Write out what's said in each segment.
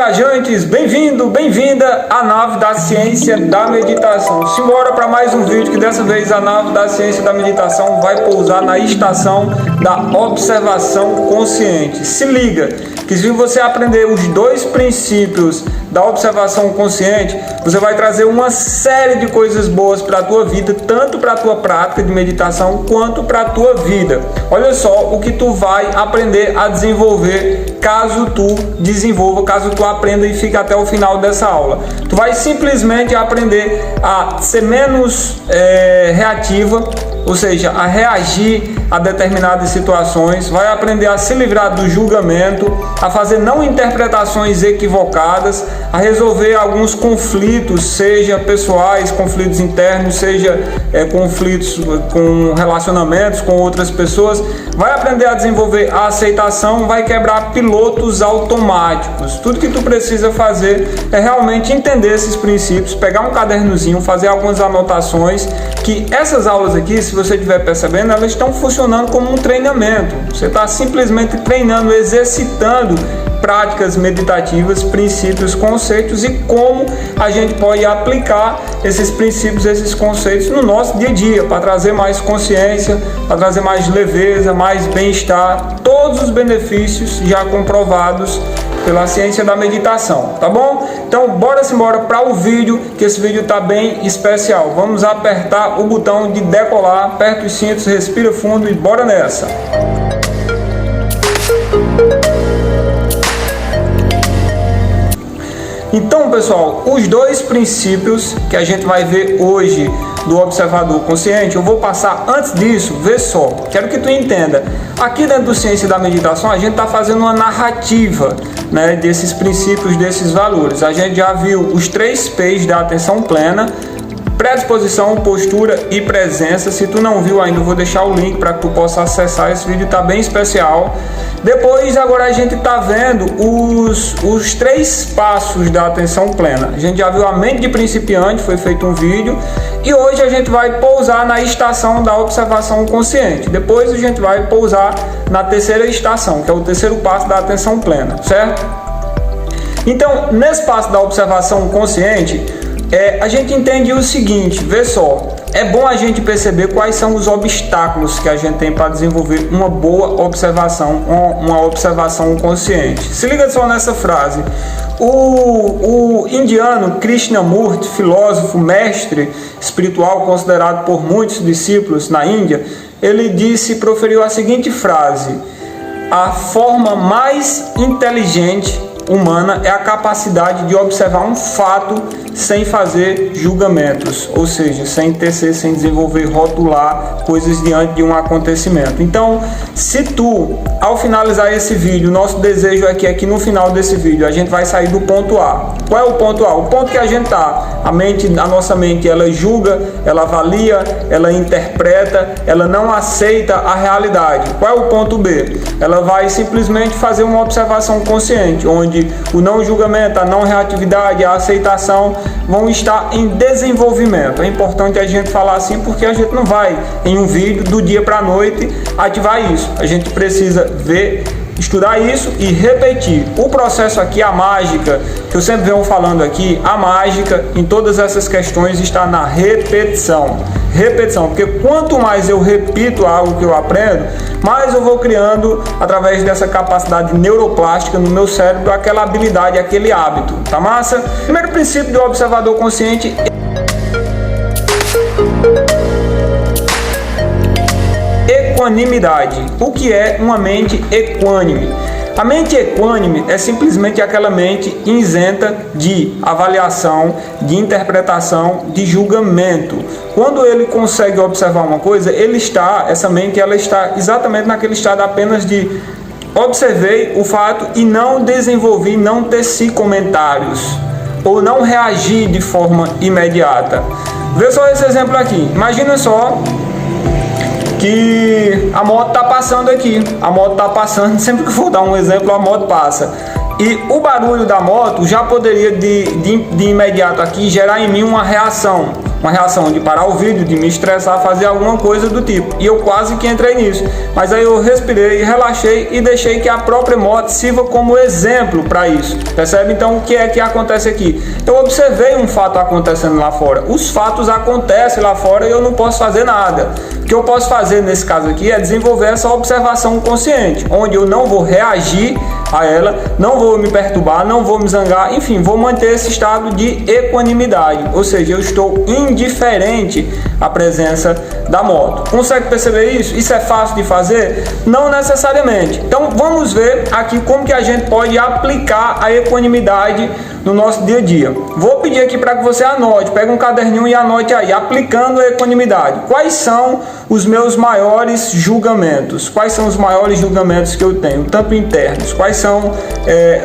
viajantes, bem-vindo, bem-vinda à nave da ciência da meditação. Simbora para mais um vídeo que dessa vez a nave da ciência da meditação vai pousar na estação da observação consciente. Se liga, que se você aprender os dois princípios da observação consciente, você vai trazer uma série de coisas boas para a tua vida, tanto para a tua prática de meditação quanto para a tua vida. Olha só o que tu vai aprender a desenvolver caso tu aprenda e fique até o final dessa aula. Tu vai simplesmente aprender a ser menos reativa, ou seja, a reagir a determinadas situações, vai aprender a se livrar do julgamento, a fazer não interpretações equivocadas, a resolver alguns conflitos, seja pessoais, conflitos internos, seja conflitos com relacionamentos com outras pessoas, vai aprender a desenvolver a aceitação, vai quebrar pilotos automáticos. Tudo que tu precisa fazer é realmente entender esses princípios, pegar um cadernozinho, fazer algumas anotações, que essas aulas aqui, se você estiver percebendo, elas estão funcionando como um treinamento. Você está simplesmente treinando, exercitando práticas meditativas, princípios, conceitos e como a gente pode aplicar esses princípios, esses conceitos no nosso dia a dia, para trazer mais consciência, para trazer mais leveza, mais bem-estar, todos os benefícios já comprovados pela ciência da meditação, tá bom? Então bora para o vídeo, que esse vídeo tá bem especial. Vamos apertar o botão de decolar, aperta os cintos, respira fundo e bora nessa. Então, pessoal, os dois princípios que a gente vai ver hoje do observador consciente, eu vou passar antes disso, vê só, quero que tu entenda. Aqui dentro do Ciência da Meditação, a gente está fazendo uma narrativa, né, desses princípios, desses valores. A gente já viu os 3 P's da atenção plena: predisposição, postura e presença. Se tu não viu ainda, eu vou deixar o link para que tu possa acessar. Esse vídeo está bem especial. Depois, agora a gente está vendo os 3 passos da atenção plena. A gente já viu a mente de principiante, foi feito um vídeo. E hoje a gente vai pousar na estação da observação consciente. Depois a gente vai pousar na terceira estação, que é o terceiro passo da atenção plena, certo? Então, nesse passo da observação consciente, a gente entende o seguinte, vê só, é bom a gente perceber quais são os obstáculos que a gente tem para desenvolver uma boa observação, uma observação consciente. Se liga só nessa frase. O indiano Krishnamurti, filósofo, mestre espiritual considerado por muitos discípulos na Índia, ele proferiu a seguinte frase: a forma mais inteligente humana é a capacidade de observar um fato sem fazer julgamentos, ou seja, sem tecer, sem desenvolver, rotular coisas diante de um acontecimento. Então, se tu, ao finalizar esse vídeo, nosso desejo é que aqui no final desse vídeo a gente vai sair do ponto A. Qual é o ponto A? O ponto que a gente tá, a nossa mente, ela julga, ela avalia, ela interpreta, ela não aceita a realidade. Qual é o ponto B? Ela vai simplesmente fazer uma observação consciente, onde o não julgamento, a não reatividade, a aceitação vão estar em desenvolvimento. É importante a gente falar assim, porque a gente não vai em um vídeo do dia para a noite ativar isso. A gente precisa ver, estudar isso e repetir. O processo aqui, a mágica, que eu sempre venho falando aqui, a mágica em todas essas questões está na repetição. Repetição, porque quanto mais eu repito algo que eu aprendo, mais eu vou criando, através dessa capacidade neuroplástica no meu cérebro, aquela habilidade, aquele hábito. Tá massa? Primeiro princípio do observador consciente: equanimidade. O que é uma mente equânime? A mente equânime é simplesmente aquela mente isenta de avaliação, de interpretação, de julgamento. Quando ele consegue observar uma coisa, essa mente está exatamente naquele estado apenas de observei o fato e não desenvolvi, não teci comentários, ou não reagi de forma imediata. Vê só esse exemplo aqui. Imagina só que a moto está passando aqui, a moto está passando, sempre que for dar um exemplo, a moto passa. E o barulho da moto já poderia de imediato aqui gerar em mim uma reação uma reação de parar o vídeo, de me estressar, fazer alguma coisa do tipo. E eu quase que entrei nisso. Mas aí eu respirei, relaxei e deixei que a própria moto sirva como exemplo para isso. Percebe? Então o que é que acontece aqui? Eu observei um fato acontecendo lá fora. Os fatos acontecem lá fora e eu não posso fazer nada. O que eu posso fazer nesse caso aqui é desenvolver essa observação consciente, onde eu não vou reagir a ela, não vou me perturbar, não vou me zangar, enfim, vou manter esse estado de equanimidade, ou seja, eu estou indiferente à presença da moto. Consegue perceber isso? Isso é fácil de fazer? Não necessariamente. Então vamos ver aqui como que a gente pode aplicar a equanimidade no nosso dia a dia. Vou pedir aqui para que você anote, pega um caderninho e anote aí, aplicando a equanimidade. Quais são os meus maiores julgamentos? Quais são os maiores julgamentos que eu tenho, tanto internos? Quais são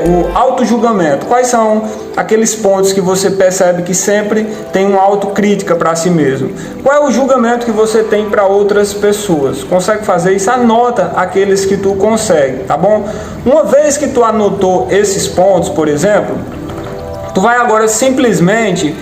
o auto-julgamento? Quais são aqueles pontos que você percebe que sempre tem uma autocrítica para si mesmo? Qual é o julgamento que você tem para outras pessoas? Consegue fazer isso? Anota aqueles que tu consegue, tá bom? Uma vez que tu anotou esses pontos, por exemplo, tu vai agora simplesmente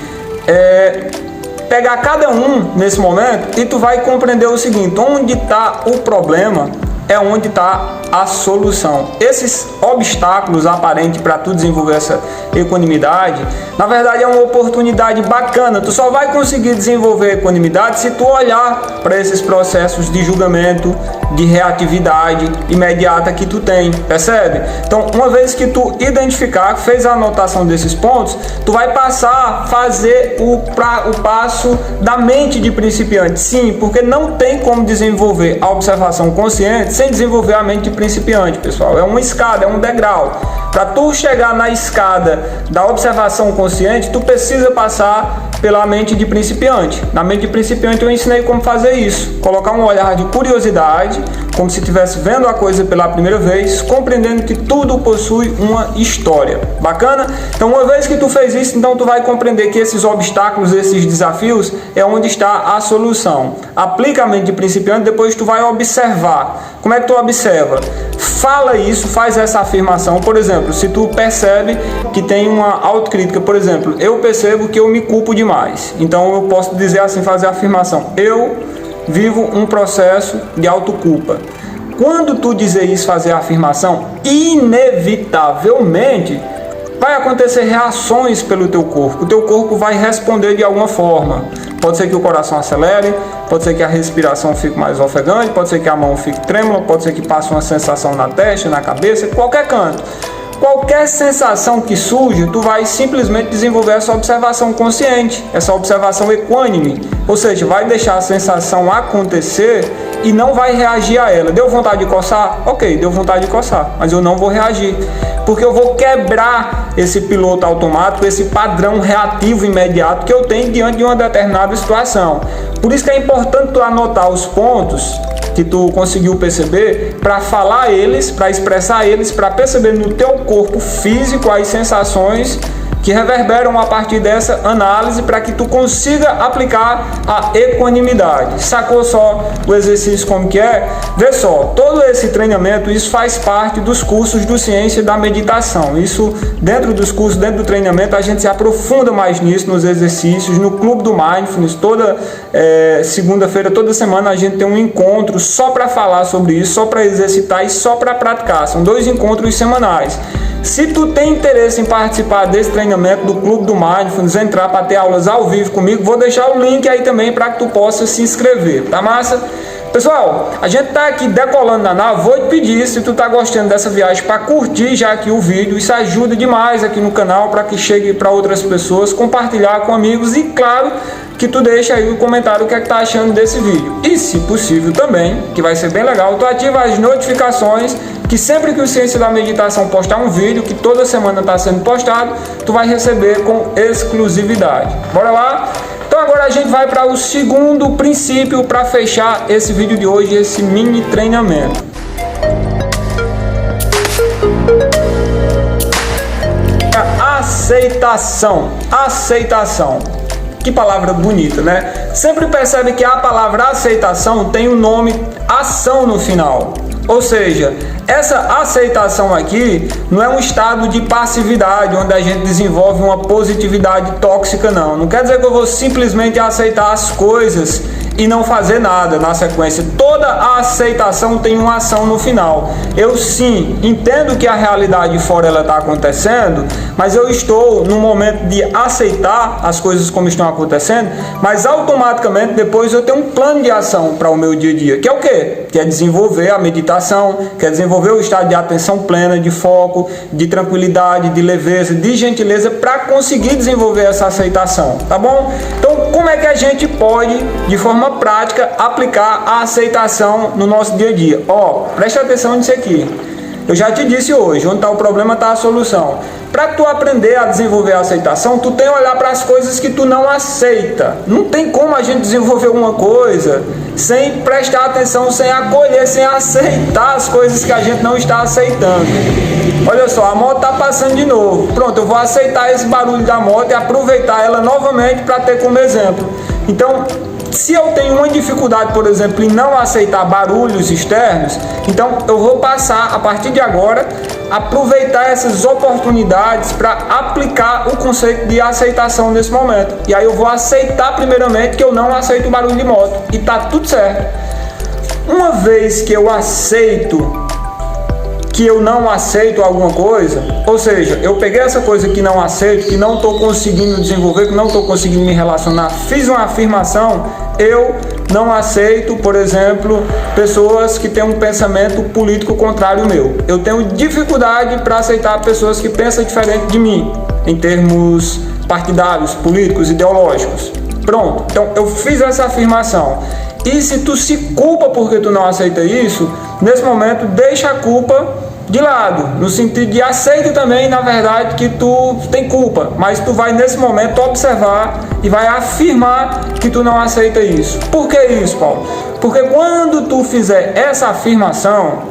pegar cada um nesse momento e tu vai compreender o seguinte: onde está o problema é onde está a solução. Esses obstáculos aparentes para tu desenvolver essa equanimidade, na verdade é uma oportunidade bacana. Tu só vai conseguir desenvolver equanimidade se tu olhar para esses processos de julgamento, de reatividade imediata que tu tem, percebe? Então, uma vez que tu identificar, fez a anotação desses pontos, tu vai passar a fazer o passo da mente de principiante. Sim, porque não tem como desenvolver a observação consciente sem desenvolver a mente de principiante, pessoal. É uma escada, é um degrau. Para tu chegar na escada da observação consciente, tu precisa passar pela mente de principiante. Na mente de principiante eu ensinei como fazer isso. Colocar um olhar de curiosidade, como se estivesse vendo a coisa pela primeira vez, compreendendo que tudo possui uma história. Bacana? Então, uma vez que tu fez isso, então tu vai compreender que esses obstáculos, esses desafios, é onde está a solução. Aplica a mente de principiante, depois tu vai observar. Como é que tu observa? Fala isso, faz essa afirmação. Por exemplo, se tu percebe que tem uma autocrítica, por exemplo, eu percebo que eu me culpo demais. Então eu posso dizer assim, fazer a afirmação: eu vivo um processo de autoculpa. Quando tu dizer isso, fazer a afirmação, inevitavelmente vai acontecer reações pelo teu corpo. O teu corpo vai responder de alguma forma. Pode ser que o coração acelere, pode ser que a respiração fique mais ofegante, pode ser que a mão fique trêmula, pode ser que passe uma sensação na testa, na cabeça, qualquer canto. Qualquer sensação que surge, tu vai simplesmente desenvolver essa observação consciente, essa observação equânime, ou seja, vai deixar a sensação acontecer e não vai reagir a ela. Deu vontade de coçar? Ok, deu vontade de coçar, mas eu não vou reagir, porque eu vou quebrar esse piloto automático, esse padrão reativo imediato que eu tenho diante de uma determinada situação. Por isso que é importante tu anotar os pontos que tu conseguiu perceber, para falar eles, para expressar eles, para perceber no teu corpo físico as sensações que reverberam a partir dessa análise, para que tu consiga aplicar a equanimidade. Sacou só o exercício como que é? Vê só, todo esse treinamento, isso faz parte dos cursos do Ciência da Meditação. Isso, dentro dos cursos, dentro do treinamento, a gente se aprofunda mais nisso, nos exercícios, no Clube do Mindfulness. Toda segunda-feira, toda semana, a gente tem um encontro só para falar sobre isso, só para exercitar e só para praticar. São 2 encontros semanais. Se tu tem interesse em participar desse treinamento do Clube do Mindfulness, entrar para ter aulas ao vivo comigo, vou deixar o link aí também para que tu possa se inscrever, tá massa? Pessoal, a gente tá aqui decolando na nave. Vou te pedir, se tu tá gostando dessa viagem, para curtir já aqui o vídeo. Isso ajuda demais aqui no canal para que chegue para outras pessoas, compartilhar com amigos e, claro, que tu deixa aí o comentário o que é que tá achando desse vídeo. E, se possível também, que vai ser bem legal, tu ativa as notificações, que sempre que o Ciência da Meditação postar um vídeo, que toda semana está sendo postado, tu vai receber com exclusividade. Bora lá? Então agora a gente vai para o segundo princípio para fechar esse vídeo de hoje, esse mini treinamento. Aceitação. Aceitação. Que palavra bonita, né? Sempre percebe que a palavra aceitação tem o nome ação no final. Ou seja, essa aceitação aqui não é um estado de passividade, onde a gente desenvolve uma positividade tóxica, não. Não quer dizer que eu vou simplesmente aceitar as coisas e não fazer nada na sequência. Toda a aceitação tem uma ação no final. Eu sim entendo que a realidade fora ela está acontecendo, mas eu estou no momento de aceitar as coisas como estão acontecendo, mas automaticamente depois eu tenho um plano de ação para o meu dia a dia, que é o quê? Que é desenvolver a meditação, que é desenvolver o estado de atenção plena, de foco, de tranquilidade, de leveza, de gentileza, para conseguir desenvolver essa aceitação, tá bom? Então, como é que a gente pode, de forma prática, aplicar a aceitação no nosso dia a dia? Preste atenção nisso aqui. Eu já te disse hoje, onde está o problema está a solução. Para tu aprender a desenvolver a aceitação, tu tem que olhar para as coisas que tu não aceita. Não tem como a gente desenvolver alguma coisa sem prestar atenção, sem acolher, sem aceitar as coisas que a gente não está aceitando. Olha só, a moto está passando de novo. Pronto, eu vou aceitar esse barulho da moto e aproveitar ela novamente para ter como exemplo. Então, se eu tenho uma dificuldade, por exemplo, em não aceitar barulhos externos, então eu vou passar, a partir de agora, aproveitar essas oportunidades para aplicar o conceito de aceitação nesse momento. E aí eu vou aceitar primeiramente que eu não aceito o barulho de moto. E tá tudo certo. Uma vez que eu aceito que eu não aceito alguma coisa, ou seja, eu peguei essa coisa que não aceito, que não estou conseguindo desenvolver, que não estou conseguindo me relacionar, fiz uma afirmação, eu não aceito, por exemplo, pessoas que têm um pensamento político contrário ao meu. Eu tenho dificuldade para aceitar pessoas que pensam diferente de mim, em termos partidários, políticos, ideológicos. Pronto, então eu fiz essa afirmação. E se tu se culpa porque tu não aceita isso, nesse momento deixa a culpa de lado, no sentido de aceita também, na verdade, que tu tem culpa, mas tu vai nesse momento observar e vai afirmar que tu não aceita isso. Por que isso, Paulo? Porque quando tu fizer essa afirmação,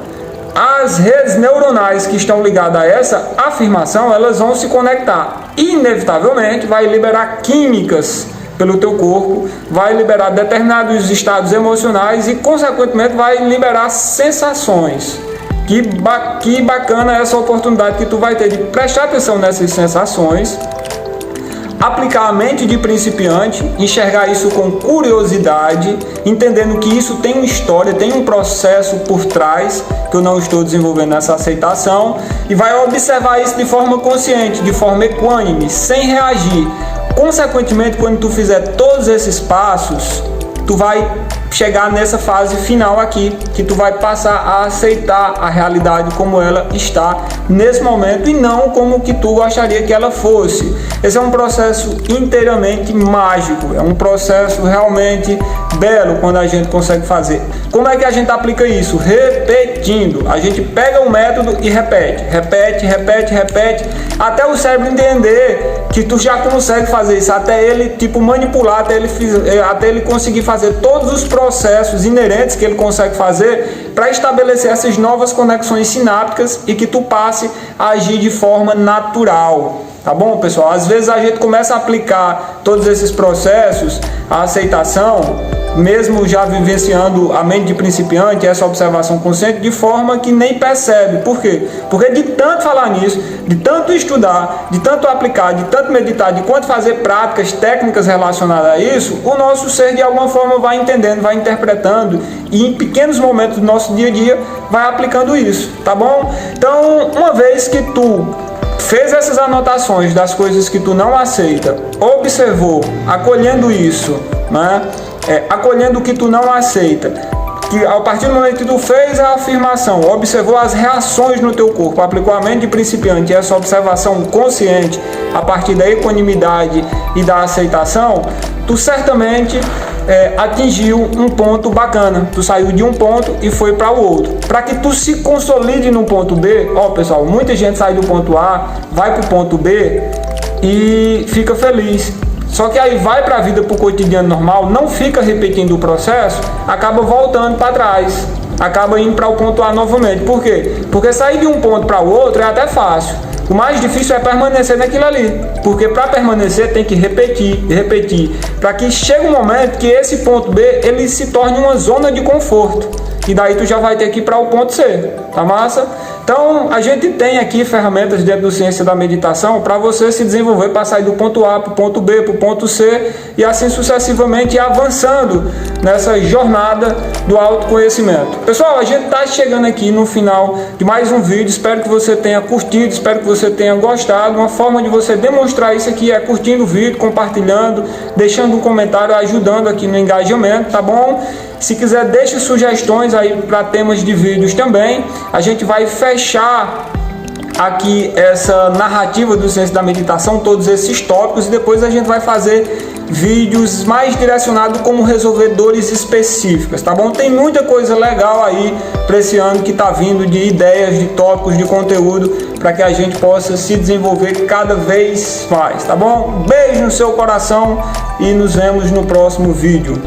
as redes neuronais que estão ligadas a essa afirmação, elas vão se conectar. Inevitavelmente vai liberar químicas pelo teu corpo, vai liberar determinados estados emocionais e, consequentemente, vai liberar sensações. Que bacana essa oportunidade que tu vai ter de prestar atenção nessas sensações, aplicar a mente de principiante, enxergar isso com curiosidade, entendendo que isso tem uma história, tem um processo por trás que eu não estou desenvolvendo nessa aceitação, e vai observar isso de forma consciente, de forma equânime, sem reagir. Consequentemente, quando tu fizer todos esses passos, tu vai chegar nessa fase final aqui, que tu vai passar a aceitar a realidade como ela está nesse momento e não como que tu gostaria que ela fosse. Esse é um processo inteiramente mágico, é um processo realmente belo quando a gente consegue fazer. Como é que a gente aplica isso? Repetindo. A gente pega o método e repete, até o cérebro entender que tu já consegue fazer isso, até ele manipular, até ele conseguir fazer todos os processos inerentes que ele consegue fazer para estabelecer essas novas conexões sinápticas e que tu passe a agir de forma natural. Tá bom, pessoal? Às vezes a gente começa a aplicar todos esses processos, a aceitação, mesmo já vivenciando a mente de principiante, essa observação consciente, de forma que nem percebe. Por quê? Porque de tanto falar nisso, de tanto estudar, de tanto aplicar, de tanto meditar, de quanto fazer práticas, técnicas relacionadas a isso, o nosso ser de alguma forma vai entendendo, vai interpretando e em pequenos momentos do nosso dia a dia vai aplicando isso, tá bom? Então, uma vez que tu fez essas anotações das coisas que tu não aceita, observou, acolhendo isso, né? Acolhendo o que tu não aceita, que a partir do momento que tu fez a afirmação, observou as reações no teu corpo, aplicou a mente de principiante, essa observação consciente a partir da equanimidade e da aceitação, tu certamente atingiu um ponto bacana. Tu saiu de um ponto e foi para o outro. Para que tu se consolide no ponto B, pessoal, muita gente sai do ponto A, vai para o ponto B e fica feliz. Só que aí vai para a vida, para o cotidiano normal, não fica repetindo o processo, acaba voltando para trás, acaba indo para o ponto A novamente. Por quê? Porque sair de um ponto para o outro é até fácil. O mais difícil é permanecer naquilo ali, porque para permanecer tem que repetir, para que chegue um momento que esse ponto B ele se torne uma zona de conforto. e daí tu já vai ter que ir para o ponto C, tá massa? Então a gente tem aqui ferramentas dentro do Ciência da Meditação para você se desenvolver, para sair do ponto A para o ponto B, para o ponto C e assim sucessivamente, avançando nessa jornada do autoconhecimento. Pessoal, a gente está chegando aqui no final de mais um vídeo, espero que você tenha curtido, espero que você tenha gostado. Uma forma de você demonstrar isso aqui é curtindo o vídeo, compartilhando, deixando um comentário, ajudando aqui no engajamento, tá bom? Se quiser, deixe sugestões aí para temas de vídeos também. A gente vai fechar aqui essa narrativa do Ciência da Meditação, todos esses tópicos, e depois a gente vai fazer vídeos mais direcionados como resolver dores específicas, tá bom? Tem muita coisa legal aí para esse ano que tá vindo, de ideias, de tópicos, de conteúdo, para que a gente possa se desenvolver cada vez mais, tá bom? Beijo no seu coração e nos vemos no próximo vídeo.